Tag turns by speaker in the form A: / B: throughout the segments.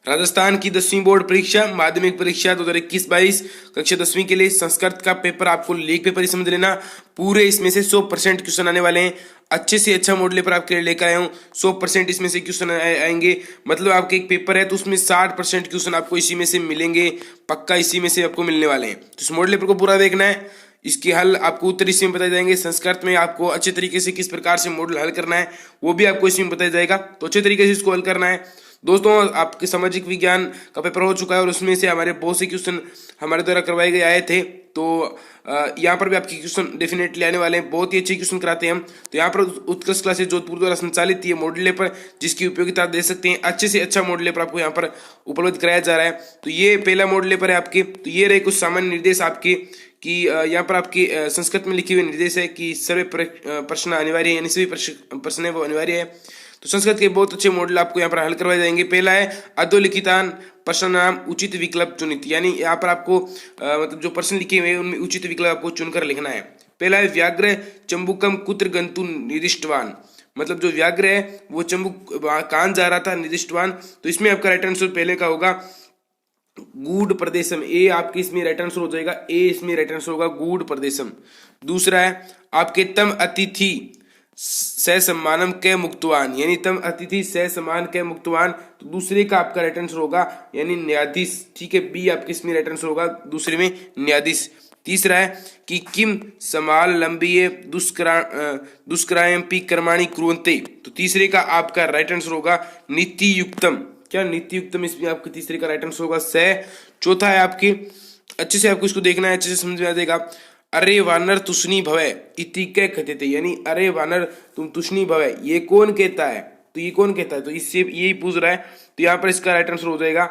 A: राजस्थान की 10वीं बोर्ड परीक्षा माध्यमिक परीक्षा 2021-22 कक्षा 10वीं के लिए संस्कृत का पेपर आपको लीक पेपर ही समझ लेना। पूरे इसमें से 100% क्वेश्चन आने वाले हैं। अच्छे से अच्छा मॉडल पेपर आपके लिए लेकर आया हूँ। 100% इसमें से क्वेश्चन आएंगे, मतलब आपके एक पेपर है तो उसमें 60% क्वेश्चन आपको इसी में से मिलेंगे, पक्का इसी में से आपको मिलने वाले हैं। तो इस मॉडल पेपर को पूरा देखना है, इसके हल आपको उत्तर इसी में बताए जाएंगे। संस्कृत में आपको अच्छे तरीके से किस प्रकार से मॉडल हल करना है वो भी आपको इसी में बताया जाएगा, तो अच्छे तरीके से इसको हल करना है। दोस्तों आपके सामाजिक विज्ञान का पेपर हो चुका है और उसमें से हमारे बहुत से क्वेश्चन हमारे द्वारा करवाए गए आए थे, तो यहाँ पर भी आपके क्वेश्चन डेफिनेटली आने वाले हैं। बहुत ही अच्छे क्वेश्चन कराते हैं हम। तो यहाँ पर उत्कृष्ट क्लासेस जोधपुर द्वारा संचालित ये मॉडल पेपर जिसकी उपयोगिता दे सकते हैं, अच्छे से अच्छा मॉडल पेपर आपको यहाँ पर उपलब्ध कराया जा रहा है। तो ये पहला मॉडल पेपर है आपके। तो ये रहे कुछ सामान्य निर्देश आपके कि यहाँ पर आपके संस्कृत में लिखे हुए निर्देश है कि सभी प्रश्न अनिवार्य है, यानी सभी प्रश्न है वो अनिवार्य है। तो संस्कृत के बहुत अच्छे मॉडल आपको यहाँ पर हल करवाए जाएंगे। पहला है अधोलिखितान प्रश्न नाम उचित विकल्प चुनित, यानी यहाँ पर आपको मतलब जो प्रश्न लिखे हुए हैं उनमें उचित विकल्प आपको चुनकर लिखना है। पहला है व्याघ्र चंबुकम कुत्र गंतु निर्दिष्टवान, मतलब जो व्याघ्र है वो चंबुक कहाँ जा रहा था निर्दिष्टवान, तो इसमें आपका राइट आंसर पहले का होगा गूढ़ प्रदेशम। ए आपके इसमें राइट आंसर हो जाएगा, ए इसमें राइट आंसर होगा गूढ़ प्रदेशम। दूसरा है आपके तम अतिथि सह सम्मानम के मुक्तवान, यानी तम अतिथि सह सम्मान के मुक्तवान, तो दूसरे का आपका राइट आंसर होगा यानी न्यायाधीश। ठीक है, बी आपके इसमें राइट आंसर होगा दूसरे में न्यायाधीश। तीसरा है कि किम समाल लंबी दुष्करायपी कर्माणि कुर्वन्ते, तो तीसरे का आपका राइट आंसर होगा नीति युक्तम। क्या नीति युक्तम इसमें आपके तीसरे का राइट आंसर होगा सह। चौथा है आपके, अच्छे से आपको इसको देखना है, अच्छे से समझ में आ जाएगा। अरे वानर तुष्णी भवे इति कै कथ्यते, यानी अरे वानर तुम तुष्णी भवे ये कौन कहता है, तो ये कौन कहता है, तो इससे यही पूछ रहा है। तो यहाँ पर इसका राइट आंसर हो जाएगा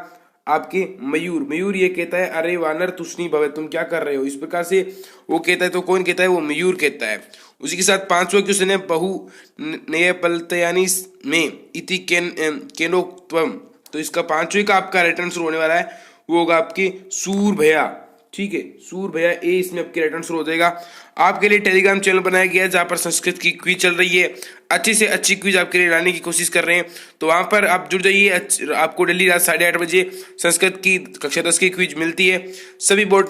A: आपके मयूर। मयूर ये कहता है अरे वानर तुष्णी भवे तुम क्या कर रहे हो, इस प्रकार से वो कहता है। तो कौन कहता है, वो मयूर कहता है। उसी के साथ पांचवा क्वेश्चन है बहु नय पलतयानी में इति केनोक्त्वम, तो इसका पांचवे का आपका राइट आंसर होने वाला है वो होगा आपके सूर भैया। ठीक है, सूर भैया ए इसमें आपके राइट आंसर हो जाएगा। आपके लिए टेलीग्राम चैनल बनाया गया है जहां पर संस्कृत की क्विज चल रही है, अच्छी से अच्छी क्विज आपके लिए लाने की कोशिश कर रहे हैं, तो वहां पर आप जुड़ जाइए। आपको डेली रात 8:30 बजे संस्कृत की कक्षा 10 की क्विज मिलती है। सभी बोर्ड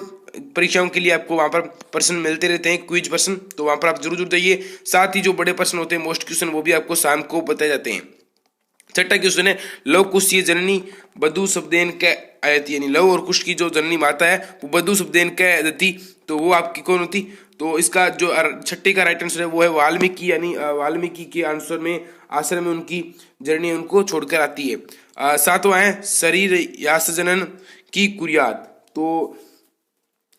A: परीक्षाओं के लिए आपको वहां पर प्रश्न मिलते रहते हैं, क्विज प्रश्न, तो वहां पर आप जरूर जुड़ जाइए। साथ ही जो बड़े प्रश्न होते हैं मोस्ट क्वेश्चन वो भी आपको शाम को बताए जाते हैं। छठा क्वेश्चन है लव कुश जननी बधु शब्देन के आयति, यानी लव और कुश की जो जननी माता है वो बधु शब्देन के आयति, तो वो आपकी कौन होती, तो इसका जो छठे का राइट आंसर है वो है वाल्मीकि, यानी वाल्मीकि के आंसर में आश्रम में उनकी जर्नी उनको छोड़कर आती है। सातवां है शरीर यास जनन की कुरियात, तो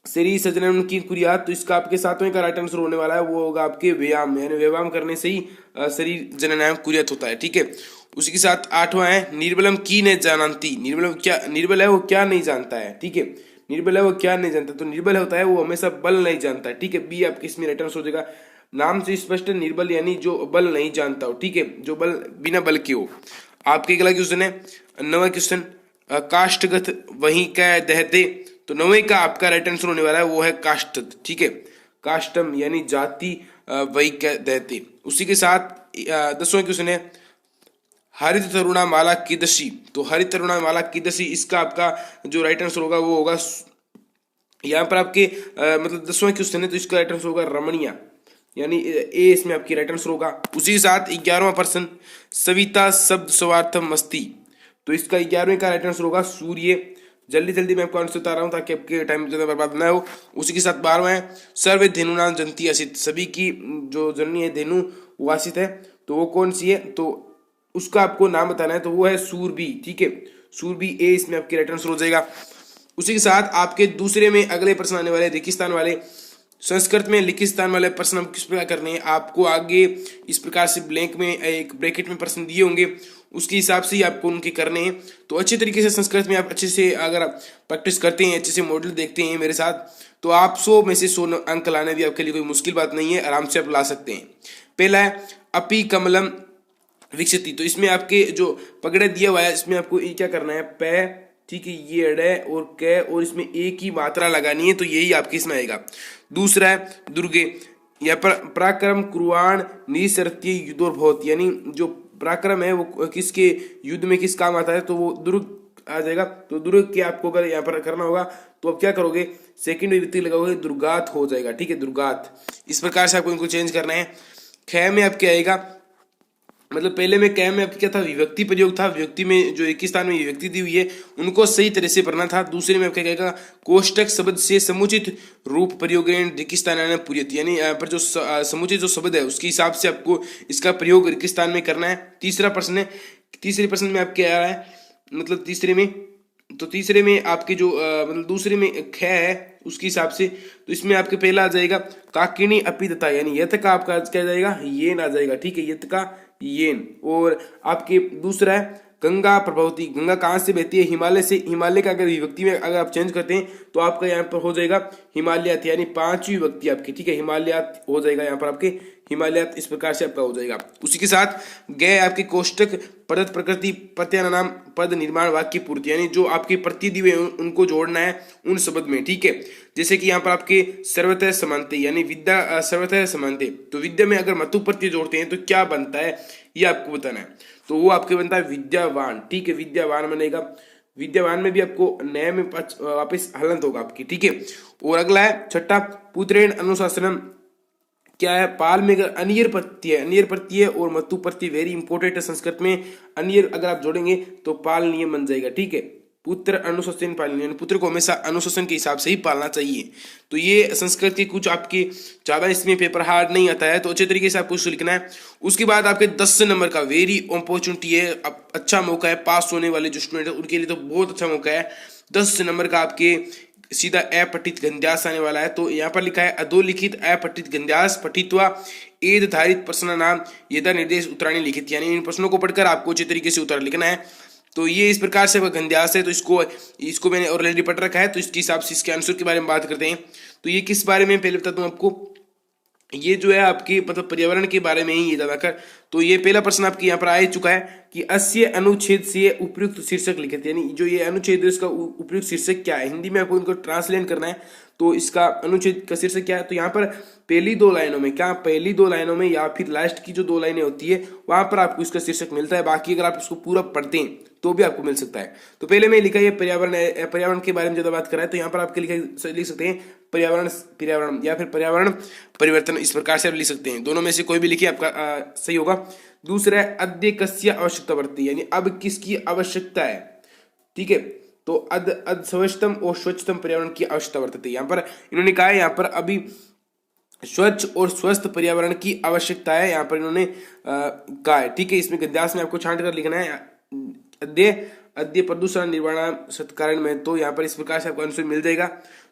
A: शरीर सजनन की कुरियात, तो इसका आपके सातवें का राइट आंसर होने वाला है वो होगा आपके व्यायाम, यानी व्यायाम करने से ही शरीर जननायम कुरियात होता है। ठीक है, उसी के साथ आठवां है निर्बलम की ने जानती, निर्बलम क्या, निर्बल है वो क्या नहीं जानता है। ठीक है, निर्बल है वो क्या नहीं जानता, तो निर्बल होता है वो हमेशा बल नहीं जानता है। ठीक है, बी आपके इसमें राइट आंसर हो जाएगा। नाम से स्पष्ट निर्बल यानी जो बल नहीं जानता हो। ठीक है, जो बल बिना बल के हो। आपके अगला क्वेश्चन है 9वां क्वेश्चन काष्ठगत वहीं क्या दहते, तो 9वें का आपका राइट आंसर होने वाला है वो है काष्ठ। ठीक है, काष्टम यानी जाति वही क्या दहते। उसी के साथ 10वां क्वेश्चन है हरित तरुणा माला कीदशी, तो हरित तरुणा माला कीदशी इसका आपका जो राइट आंसर होगा वो होगा, यहाँ पर आपके मतलब 10वां क्वेश्चन है तो इसका राइट आंसर होगा रमणीय, यानी ए इसमें आपकी राइट आंसर होगा। उसी के साथ 11वां प्रश्न सविता शब्द स्वार्थम मस्ती, तो इसका 11वें का राइट आंसर होगा सूर्य। जल्दी जल्दी मैं आपको आंसर बता रहा हूँ ताकि आपके टाइम ज़्यादा बर्बाद ना हो। उसी के साथ 12वां है सर्व धेनु नाम जंती असित, सभी की जो जननी है धेनु वो आसित है, तो वो कौन सी है, तो उसका आपको नाम बताना है, तो वो है सूरबी। ठीक है, सूरबी ए इसमें आपके राइट आंसर हो जाएगा। उसी के साथ आपके दूसरे में अगले प्रश्न आने वाले लिखित वाले, संस्कृत में लिखित स्थान वाले प्रश्न हम किस प्रकार करने हैं, आपको आगे इस प्रकार से ब्लैंक में एक ब्रैकेट में प्रश्न दिए होंगे, उसके हिसाब से ही आपको उनके करने हैं। तो अच्छे तरीके से संस्कृत में आप अच्छे से अगर आप प्रैक्टिस करते हैं, अच्छे से मॉडल देखते हैं मेरे साथ, तो आप 100 में से 100 अंक लाना भी आपके लिए कोई मुश्किल बात नहीं है, आराम से आप ला सकते हैं। पहला है अपी कमलम विकसित, तो इसमें आपके जो पगड़ा दिया हुआ है इसमें आपको क्या करना है पै, ठीक है, ये अड़े और कै और इसमें एक ही मात्रा लगानी है, तो यही आपके इसमें आएगा। दूसरा है दुर्गे या पराक्रम कुर्वाण निशर्तीय युद्धोर्भवत, यानी जो पराक्रम है वो किसके युद्ध में किस काम आता है, तो वो दुर्ग आ जाएगा। तो दुर्ग के आपको अगर यहाँ पर करना होगा तो आप क्या करोगे, सेकंड विभक्ति लगाओगे, दुर्गात हो जाएगा। ठीक है, दुर्गात। इस प्रकार से आपको इनको चेंज करना है। ख में आप क्या आएगा, मतलब पहले में कै में आपकी क्या था, विभक्ति प्रयोग था। विभक्ति में जो एक ही स्थान में विभक्ति दी हुई है उनको सही तरह से पढ़ना था। दूसरे में आप क्या कहेगा, कोष्टक शब्द से समुचित रूप प्रयोग रिक्तिस्थान पूर्यत, यानी यहाँ पर जो समुचित जो शब्द है उसके हिसाब से आपको इसका प्रयोग रिक्तिस्थान में करना है। तीसरा प्रश्न है, तीसरे प्रश्न में आप क्या आ रहा है, मतलब तीसरे में, तो तीसरे में आपके जो मतलब दूसरे में ख है उसके हिसाब से, तो इसमें आपके पहला आ जाएगा काकिनी अपिदता, यानी यथ का आपका क्या जाएगा, येन आ जाएगा। ठीक है, यथ का येन। और आपके दूसरा है गंगा प्रभवती, गंगा कहाँ से बहती है, हिमालय से। हिमालय का अगर विभक्ति में अगर आप चेंज करते हैं तो आपका यहाँ पर हो जाएगा हिमालयात, यानी पांचवी विभक्ति आपकी। ठीक है, हिमालयात हो जाएगा यहाँ पर आपके हिमालयात। इस प्रकार से आपका हो जाएगा। उसी के साथ गए आपके कोष्टक पदत प्रकृति प्रत्ययनाम पद निर्माण वाक्य पूर्ति, यानी जो आपके प्रत्यय दिए हैं उनको जोड़ना है उन शब्द में। ठीक है, जैसे कि यहाँ पर आपके सर्वतः समानते, यानी विद्या सर्वतः समानते, तो विद्या में अगर मतु प्रत्यय जोड़ते हैं तो क्या बनता है ये आपको बताना है। तो वो आपके बनता है विद्यावान। ठीक है, विद्यावान बनेगा। विद्यावान में भी आपको नए में वापस हलंत होगा आपकी। ठीक है, और अगला है छठा पुत्रेण अनुशासनम, क्या है, पाल में अगर अनियर प्रत्यय, अनियर प्रत्यय और मतु प्रत्यय वेरी इंपॉर्टेंट है संस्कृत में। अनियर अगर आप जोड़ेंगे तो पाल नियम बन जाएगा। ठीक है, पुत्र अनुशासन पालन, यानी पुत्र को हमेशा अनुशासन के हिसाब से ही पालना चाहिए। तो ये संस्कृत के कुछ आपके ज्यादा इसमें पेपर हार्ड नहीं आता है, तो अच्छे तरीके से आपको लिखना है। उसके बाद आपके 10 नंबर का वेरी अपॉर्चुनिटी है, अच्छा मौका है पास होने वाले जो स्टूडेंट है उनके लिए, तो बहुत अच्छा मौका है। 10 नंबर का आपके सीधा अपठित गंध्यास आने वाला है। तो यहाँ पर लिखा है अधोलिखित अपठित गंध्यास पठित्वा एद धारित प्रश्न नाम यदा निर्देश उत्तराणी लिखित, यानी इन प्रश्नों को पढ़कर आपको अच्छे तरीके से उत्तर लिखना है। तो ये इस प्रकार से गंध्यास है, तो इसको मैंने ऑलरेडी पढ़ रखा है, तो इसके हिसाब से इसके आंसर के बारे में बात करते हैं। तो ये किस बारे में पहले बताता हूँ आपको, ये जो है आपकी मतलब पर्यावरण के बारे में ही ये ज्यादातर। तो ये पहला प्रश्न आपके यहाँ पर आ चुका है कि अस्य अनुच्छेद से उपयुक्त शीर्षक लिखित, यानी जो ये अनुच्छेद है इसका उपयुक्त शीर्षक क्या है। हिंदी में आपको इनको ट्रांसलेट करना है, तो इसका अनुच्छेद का शीर्षक क्या है। तो यहाँ पर पहली 2 लाइनों में, क्या पहली 2 लाइनों में या फिर लास्ट की जो 2 लाइनें होती है वहां पर आपको इसका शीर्षक मिलता है। बाकी अगर आप इसको पूरा पढ़ते हैं तो भी आपको मिल सकता है। तो पहले में लिखा है पर्यावरण के बारे में ज्यादा बात कर रहा है, तो यहाँ पर आपके लिख सकते हैं पर्यावरण या फिर पर्यावरण परिवर्तन, इस प्रकार से आप लिख सकते हैं। दोनों में से कोई भी लिखिए आपका सही होगा। दूसरा है अद्य कस्य आवश्यकता वर्ती, यानी अब किसकी आवश्यकता है। ठीक है, तो अद स्वच्छतम और स्वच्छतम पर्यावरण की आवश्यकता वर्तते, यहाँ पर इन्होंने कहा है, यहाँ पर अभी स्वच्छ और स्वस्थ पर्यावरण की आवश्यकता है, यहाँ पर इन्होंने कहा है। ठीक है, इसमें गद्यास में आपको छांट कर लिखना है अद्य प्रदूषण निर्वाण सत्कारण में, तो यहाँ पर इस प्रकार से आपको आंसर मिल जाएगा।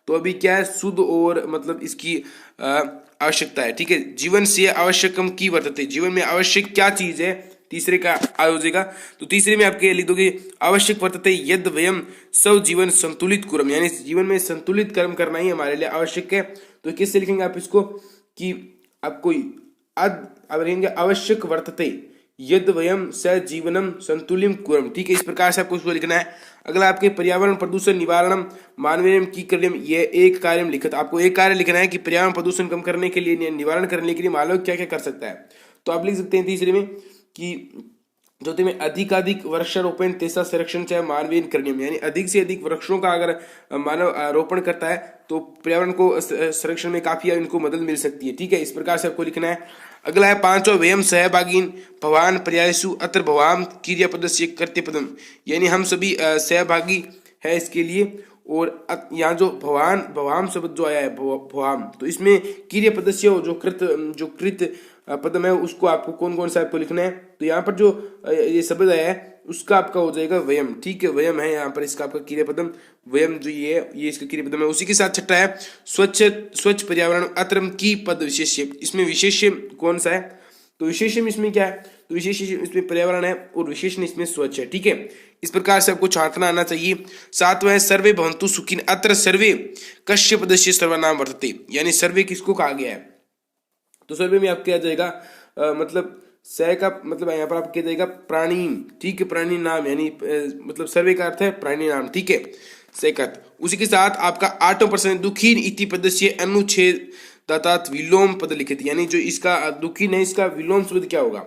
A: तो अभी क्या है, शुद्ध और मतलब इसकी आवश्यकता है। ठीक है, जीवन से आवश्यकम की वर्तते, जीवन में आवश्यक क्या चीज है, तीसरे का आ हो जाएगा। तो तीसरे में आपके लिख दोगे आवश्यक वर्तते यद वयम सब जीवन संतुलित कुरम, यानी जीवन में संतुलित कर्म करना ही हमारे लिए आवश्यक है। तो किससे लिखेंगे आप इसको कि आपको अब लिखेंगे आवश्यक वर्तते यद वयम स जीवनम संतुलिम कुरम। ठीक है, इस प्रकार से आपको इसको लिखना है। अगला आपके पर्यावरण प्रदूषण निवारणम मानवीय की कार्यम, ये एक कार्य लिखित, आपको एक कार्य लिखना है कि पर्यावरण प्रदूषण कम करने के लिए, निवारण करने के लिए मानव क्या क्या कर सकता है। तो आप लिख सकते हैं तीसरे में कि चौथे में अधिकाधिक वृक्षारोपण तेसा संरक्षण चाहे मानवीय करणीयम, यानी अधिक से अधिक वृक्षों का अगर मानव रोपण करता है तो पर्यावरण को संरक्षण में काफी इनको मदद मिल सकती है। ठीक है, इस प्रकार से आपको लिखना है। अगला है 5वां वयम सहभागीन भवान पर्यायसु अत्र भवाम क्रिया पदस्य कर्तव्य पदम, यानी हम सभी सहभागी है इसके लिए। और यहाँ जो भवाम शब्द जो आया है भवाम, तो इसमें क्रिया पदस्य जो कृत पदम है उसको आपको कौन कौन सा आपको लिखना है। तो यहाँ पर जो ये शब्द आया है उसका आपका हो जाएगा वयम। ठीक है, वयम है यहाँ पर इसका आपका क्रिया पदम, वयम जो ये इसका क्रिया पदम है। उसी के साथ छठा है स्वच्छ पर्यावरण अत्रम की पद विशेष्य, इसमें विशेष्य कौन सा है। तो विशेष्य इसमें क्या है, तो विशेष्य इसमें पर्यावरण है और विशेषण इसमें स्वच्छ है। ठीक है, इस प्रकार से आपको छांटना आना चाहिए। 7वां है सर्वे भवन्तु सुखिन अत्र सर्वे कश्य पदस्य सर्वनाम वर्तते, यानी सर्वे किसको कहा गया है। तो सर्वे में आपके आ जाएगा मतलब स का मतलब यहाँ पर आपके जाएगा प्राणी। ठीक है, प्राणी नाम, यानी मतलब सर्वे का अर्थ है प्राणी नाम। ठीक है, सेकत। उसी के साथ आपका 8वां प्रश्न दुखीन इति पदस्य अनुच्छेद विलोम पद लिखित, यानी जो इसका दुखीन है इसका विलोम शब्द क्या होगा।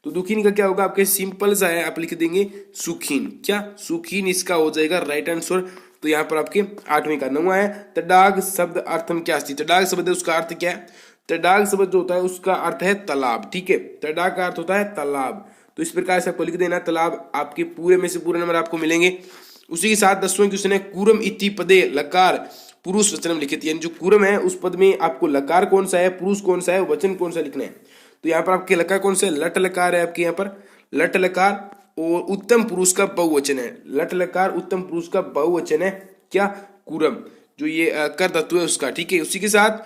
A: तो दुखीन का क्या होगा आपके सिंपल सा है, आप लिख देंगे सुखीन। क्या सुखीन, इसका हो जाएगा राइट आंसर। तो यहाँ पर आपके 8वें का 9वां है तडाग शब्द अर्थम क्या अस्ति। तडाग शब्द है उसका अर्थ क्या है, तडाग शब्द जो होता है उसका अर्थ है तालाब। ठीक है, तडाग का अर्थ होता है तालाब। तो इस प्रकार से आपको लिख देना तालाब। आपके पूरे में से पूरे नंबर आपको मिलेंगे। उसी के साथ 10वें क्वेश्चन है कूरम इति पदे लकार पुरुष वचनम लिखित, यानी जो कूरम है उस पद में आपको लकार कौन सा है, पुरुष कौन सा है, वचन कौन सा लिखना है। तो यहाँ पर आपके लकार कौन सा है, लट लकार है आपके यहाँ पर लट लकार, और उत्तम पुरुष का बहुवचन है। लट लकार उत्तम पुरुष का बहुवचन है क्या, कूरम, जो ये कर धातु है उसका। ठीक है, उसी के साथ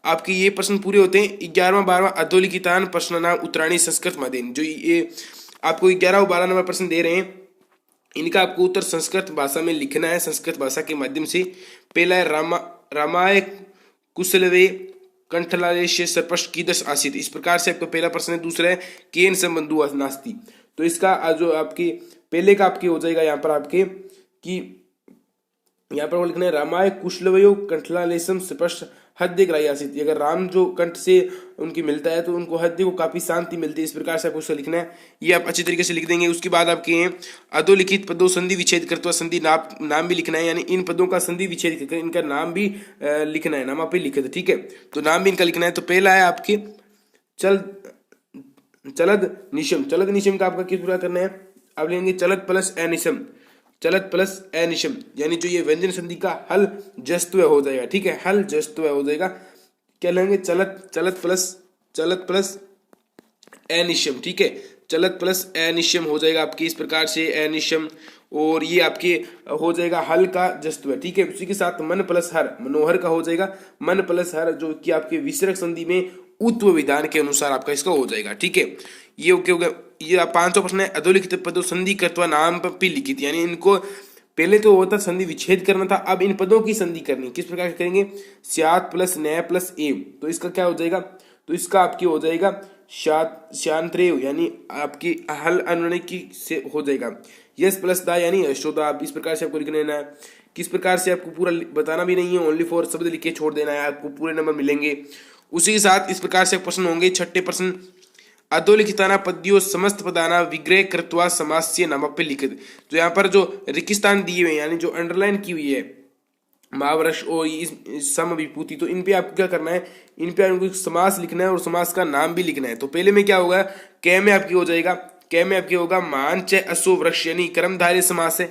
A: आपके ये प्रश्न पूरे होते हैं। 11वां 12वां अधोलिखितान प्रश्न नाम उत्तराणी संस्कृत माध्यम, जो ये आपको 11 और 12 नंबर प्रश्न दे रहे हैं, इनका आपको उत्तर संस्कृत भाषा में लिखना है, संस्कृत भाषा के माध्यम से। पहला है रामाय कुशलवे कंठलालेश सर्पष्ट कीदृश आसीत, इस प्रकार से आपका पहला प्रश्न है। दूसरा है केन संबंधु नास्ति, तो इसका जो आपके पहले का आपके हो जाएगा यहाँ पर आपके कि यहाँ पर लिखना है रामाय कुशलवयो कंठलालेशम स्पष्ट हृदय ग्राही आसित, अगर राम जो कंठ से उनकी मिलता है तो उनको हृदय को काफी शांति मिलती है। इस प्रकार से आपको उसका लिखना है, ये आप अच्छी तरीके से लिख देंगे। उसके बाद आपके अधोलिखित पदों संधि विच्छेद करते संधि नाम भी लिखना है, यानी इन पदों का संधि विच्छेद करके इनका नाम भी लिखना है, नाम आप लिखे थे। ठीक है, तो नाम भी इनका लिखना है। तो पहला है आपके चलद निशम, चलद निशम का आपका किस प्रकार करना है, आप लेंगे चलद प्लस अनिशम, चलत प्लस अनिशम, यानी जो ये व्यंजन संधि का हल जस्तव हो जाएगा। ठीक है, हल जस्तव हो जाएगा, क्या लेंगे चलत प्लस अनिशम। ठीक है, चलत प्लस अनिशम हो जाएगा आपकी इस प्रकार से अनिशम, और ये आपके हो जाएगा हल का जस्तव। ठीक है, उसी के साथ मन प्लस हर मनोहर का हो जाएगा मन प्लस हर, जो कि आपके विसर्ग संधि में उत्व विधान के अनुसार आपका इसका हो जाएगा। ठीक है, ये ओके हो गया। ये 500 प्रश्न है। अधोलिखित पदों संधि कर्तवा नाम पर लिखित, यानी इनको पहले तो होता संधि विच्छेद करना था, अब इन पदों की संधि करनी। किस प्रकार से करेंगे, स्यात् प्लस न्याय प्लस एव, तो इसका क्या हो जाएगा, तो इसका आपकी हो जाएगा शांतरेव, यानी आपकी हल अनुनय की से हो जाएगा। यस प्लस दा यानी यशोदा, आप इस प्रकार से आपको लिख लेना है। किस प्रकार से आपको पूरा बताना भी नहीं है, ओनली फॉर शब्द लिख के छोड़ देना है, आपको पूरे नंबर मिलेंगे। उसी के साथ इस प्रकार से प्रश्न होंगे। 6ठे प्रश्न अधोलिखिताना पद्यो समस्त पदाना विग्रह कृत्वा समास्य नामप्य लिखित, जो यहाँ पर जो रिक्तिस्थान दिए हुए यानी जो अंडरलाइन की हुई है महावृक्ष और सम विभूति, तो इन पे आपको क्या करना है, इन पे आपको समास लिखना है और समास का नाम भी लिखना है। तो पहले में क्या होगा, कै में आपकी हो जाएगा, कै में आपकी होगा मान च असो वृक्ष, यानी कर्मधारय समास है,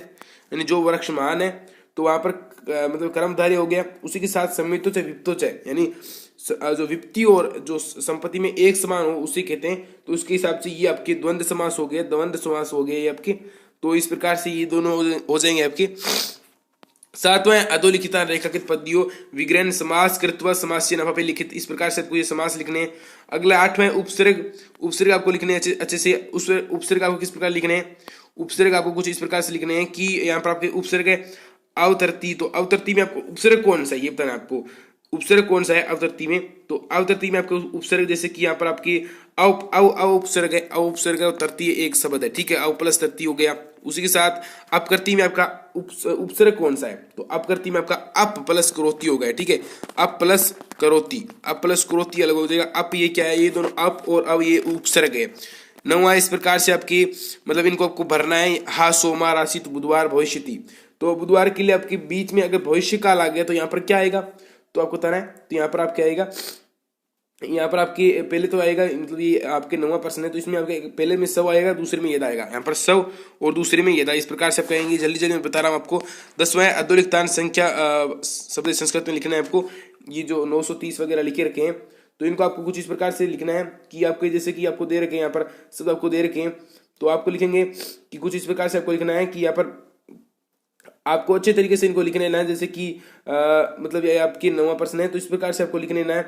A: यानी जो वृक्ष मान है तो वहां पर मतलब कर्मधारय हो गया। उसी के साथ संयुक्त च विप्तो च, यानी जो विपत्ति और जो संपत्ति में एक समान हो उसे कहते हैं, तो उसके हिसाब से ये आपके द्वंद्व समास हो गए, द्वंद्व समास हो गए ये आपके। तो इस प्रकार से ये दोनों हो जाएंगे आपके। 7वां अधोलिखिता रेखाकृत पद्यो विग्रहण समास कृत्वा समास्य नभा पे लिखित, इस प्रकार से आपको ये समास लिखने हैं। अगला 8वां उपसर्ग आपको लिखने हैं अच्छे से। उस उपसर्ग आपको किस प्रकार लिखने हैं, उपसर्ग आपको कुछ इस प्रकार से लिखने हैं कि यहाँ पर आपके उपसर्ग है अवतरती, तो अवतरती में आपको उपसर्ग कौन सा है ये बताना है आपको, उपसर्ग कौन सा है अवतरती में। तो अवतरती में आपको उपसर्ग जैसे कि यहाँ पर आपकी उपसर्ग है, उपसर्ग और तरती एक शब्द है। ठीक है, अव प्लस तरती हो गया। उसी के साथ अपकृति में आपका उपसर्ग कौन सा है, तो अपकृति में आपका अप प्लस करोती हो गया। ठीक है, अप प्लस करोती अलग हो जाएगा। अप ये क्या है, ये दोनों अप और अव ये उपसर्ग है। 9वां इस प्रकार से आपकी मतलब इनको आपको भरना है। हा सोमा राशि तो बुधवार भविष्यति, तो बुधवार के लिए आपके बीच में अगर भविष्य काल आ गया तो यहाँ पर क्या आएगा, तो आपको बताना है। तो यहाँ पर आप क्या आएगा, यहाँ पर आपके पहले तो आएगा मतलब ये आपके 9वां प्रश्न है, तो इसमें आपके पहले में सव आएगा, दूसरे में यदा आएगा, यहाँ पर सव और दूसरे में यदा, इस प्रकार से आप कहेंगे। जल्दी मैं बता रहा हूँ आपको। 10वां अधोलिखितान संख्या शब्द संस्कृत में लिखना है आपको। ये जो 930 वगैरह लिखे रखे हैं, तो इनको आपको कुछ इस प्रकार से लिखना है कि आपके जैसे कि आपको दे रखे हैं यहाँ पर शब्द आपको दे रखे हैं, तो आपको लिखेंगे कि कुछ इस प्रकार से आपको लिखना है कि यहाँ पर आपको अच्छे तरीके से इनको लिख लेना है। जैसे कि मतलब ये आपकी 9वां प्रश्न है, तो इस प्रकार से आपको लिख लेना है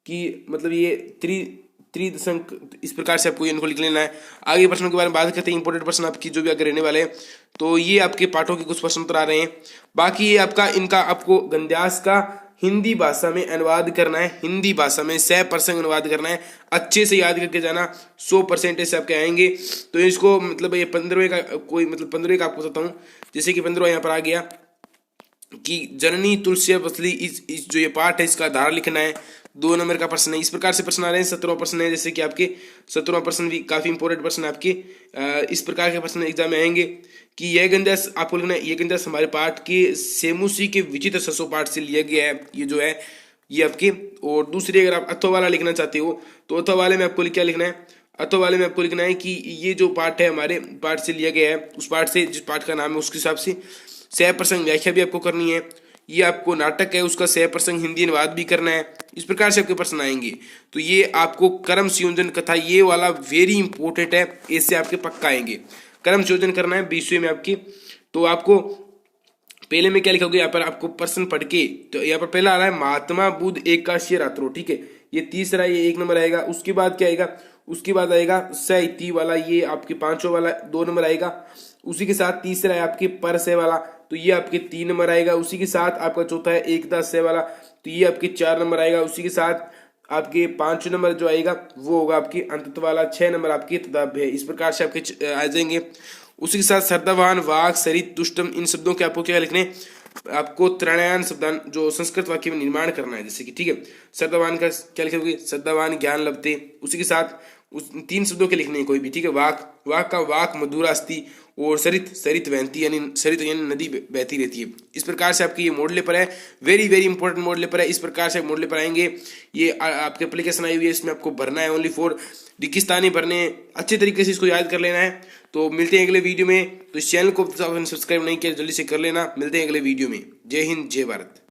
A: कि मतलब ये त्रिदशंक, इस प्रकार से आपको इनको लिख लेना है। आगे प्रश्नों के बारे में बात करते हैं, इंपॉर्टेंट प्रश्न आपकी जो भी आगे रहने वाले हैं। तो ये आपके पाठों के कुछ प्रश्न उत्तर आ रहे हैं। बाकी ये आपका इनका आपको गद्यांश का हिंदी भाषा में अनुवाद करना है, हिंदी भाषा में 100% अनुवाद करना है। अच्छे से याद करके जाना, 100% से आपके आएंगे। तो इसको मतलब ये 15वें का कोई मतलब 15वें का आपको बताता हूँ। जैसे कि 15वां यहाँ पर आ गया कि जननी तुलसी बसली, इस जो ये पाठ है इसका आधार लिखना है। 2 नंबर का प्रश्न है। इस प्रकार से प्रश्न आ रहे हैं। 17वां प्रश्न है, जैसे कि आपके 17वां प्रश्न भी काफी इंपॉर्टेंट प्रश्न है आपके। इस प्रकार के प्रश्न एग्जाम में आएंगे कि यह गंधस, आपको लिखना है, यह गंधस हमारे पाठ के सेमुसी के विचित्र ससो पाठ से लिया गया है। ये जो है ये आपके। और दूसरी, अगर आप अथवा वाला लिखना चाहते हो तो अथवा वाले में आपको क्या लिखना है, अथवा वाले में आपको लिखना है कि ये जो पाठ है हमारे पाठ से लिया गया है, उस पाठ से, जिस पाठ का नाम है उसके हिसाब से सह प्रसंग व्याख्या भी आपको करनी है। ये आपको नाटक है उसका सह प्रसंग हिंदी अनुवाद भी करना है। इस प्रकार से आपके प्रश्न आएंगे। तो ये आपको कर्म संयोजन कथा, ये वाला वेरी इंपॉर्टेंट है, इससे आपके पक्का आएंगे। कर्म संयोजन करना है 20वें में आपकी। तो आपको पहले में क्या लिखोगे, यहाँ पर आपको प्रश्न पढ़ के, तो यहाँ पर पहला आ रहा है महात्मा बुद्ध एकादशी रात्रो, ठीक है, ये तीसरा, ये 1 नंबर आएगा। उसके बाद क्या आएगा, उसके बाद आएगा साहित्य वाला, ये आपके 5वां वाला 2 नंबर आएगा। उसी के साथ तीसरा है आपके पर से वाला, तो ये आपके 3 नंबर आएगा। उसी के साथ आपका चौथा है एकता से वाला, तो ये आपके 4 नंबर आएगा। उसी के साथ आपके 5 नंबर जो आएगा वो होगा आपकी अंतत्व वाला, 6 नंबर आपकी तदाभ्य है। इस प्रकार से आपके आ जाएंगे। उसी के साथ श्रद्धावान, वाक, सरित, तुष्टम, इन शब्दों के आपको क्या लिखने, आपको त्रणायन शब्दान जो संस्कृत वाक्य में निर्माण करना है, जैसे कि, ठीक है, श्रद्धावान का क्या लिखोगे, श्रद्धावान ज्ञान लभते। उसी के साथ उस 3 शब्दों के लिखने हैं कोई भी, ठीक है। वाक, वाक का वाक मधुरास्ति, और सरित, सरित बहती, यानी सरित यानी नदी बहती रहती है। इस प्रकार से आपके ये मॉडल पेपर है, very very important model paper है। इस प्रकार से मॉडल पेपर आएंगे। ये आपके एप्लीकेशन आई हुई है, इसमें आपको भरना है ओनली फॉर रिक्तिस्थानी भरने, अच्छे तरीके से इसको याद कर लेना है। तो मिलते हैं अगले वीडियो में। तो इस चैनल को सब्सक्राइब नहीं किया जल्दी से कर लेना। मिलते हैं अगले वीडियो में। जय हिंद, जय भारत।